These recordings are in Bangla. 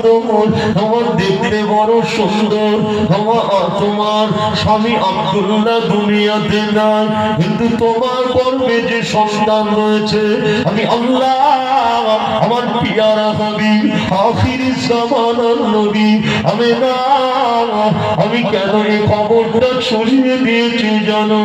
সুন্দর, তোমার দেখতে বড় সুন্দর। তোমার স্বামী আব্দুল্লাহ দুনিয়াতে নাই, কিন্তু তোমার গর্ভে যে সন্তান রয়েছে আমি আল্লাহ আমার পিয়ারা হাবিব আখিরি জামানার নবী আমি কেন এই খবরটা ছড়িয়ে দিয়েছি জানো?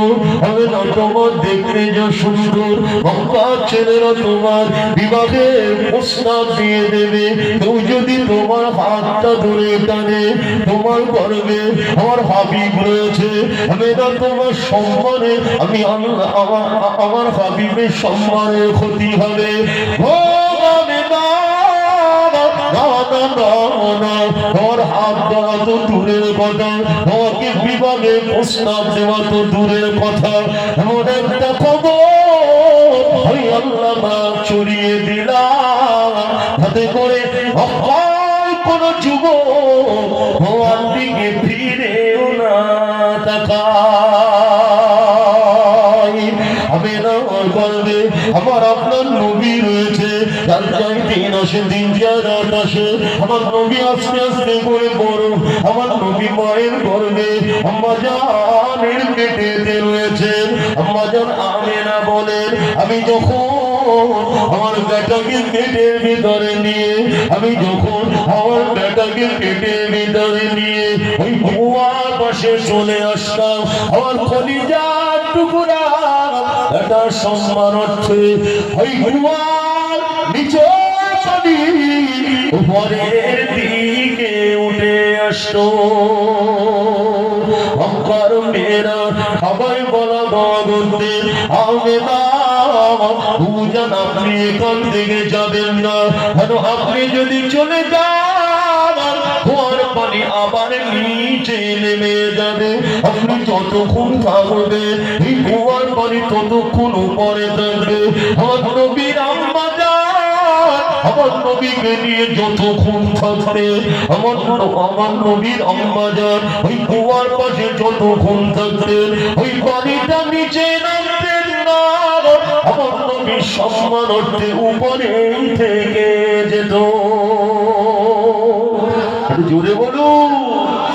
আমি না তোমার দেখতে যা সুন্দর, মক্কার ছেলেরা তোমার বিবাহে প্রস্তাব দিয়ে দেবে, কেউ যদি তোমার হাতটা ধরে টানে, তোমার গর্বে আমার হাবিব রয়েছে, আমি না তোমার সম্মানে আমি আমার হাবিবের সম্মানের ক্ষতি হবে। তোমার হাত দেওয়া তো দূরের কথা, তোমাকে বিভাগে প্রস্তাব দেওয়া তো দূরের কথা, এমন একটা খবর ওই আল্লাহ ছড়িয়ে দিলাম, হাতে করে কোন যুবক ভগবান দিকে ফিরেও না তাকায়। আমি না বলবে আমার আপনার নবী রয়েছে, দিন আসে দিন জিয়ারত আসে, আমার নবী আস্তে আস্তে করে বড়, আমার নবী মায়ের গর্ভে আম্মা জানের পেটেতে রয়েছে। আম্মা জান আমেনা বলেন, আমি যখন আমার বেটাকে পেটের ভিতরে নিয়ে আমার বেটাকে পেটের ভিতরে নিয়ে ওই কুয়ার পাশে চলে আসতাম, আমার কলিজার টুকরা এটা সম্মানার্থে ওই কুয়ার নিচে উপরের দিকে উঠে আসতো। মক্কার মেয়েরা সবাই বলা করতে, আপনি এখান থেকে যাবেন না, আপনি যদি চলে যান কুয়ার পানি আবার নিচে নেমে যাবে, আপনি যতক্ষণ থাকবেন এই কুয়ার পানি ততক্ষণ উপরে থাকবে। আমার নবীর আম্মা আমার নবীকে নিয়ে যতক্ষণ থাকবে আমার নবীর আম্মা জান ওই কুয়ার পাশে যতক্ষণ থাকবে ওই পানিটা নিচে নামতেন না, আমার নবীর সম্মানার্থে উপরেই থেকে যেত। জোরে বলুন।